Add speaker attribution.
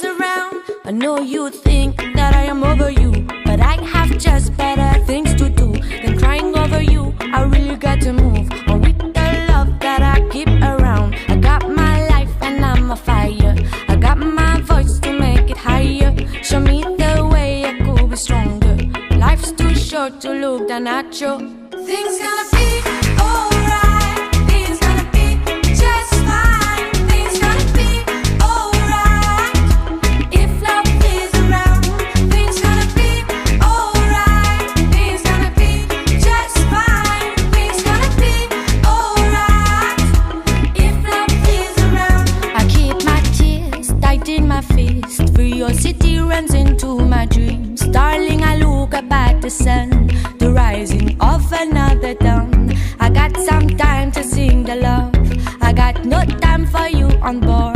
Speaker 1: around. I know you think that I am over you, but I have just better things to do than crying over you. I really got to move on with the love that I keep around. I got my life and I'm a fire. I got my voice to make it higher. Show me the way I could be stronger. Life's too short to look down at you. Things gonna be alright. Things gonna be just fine. Things gonna be alright. If love is around, things gonna be alright. Things gonna be just fine. Things gonna be alright. If love is around. I keep my tears tight in my fist. Curiosity runs into my dreams. Darling, I look up at the sun, the rising of another dawn. I got some time to sing the love. I got no time for you on board.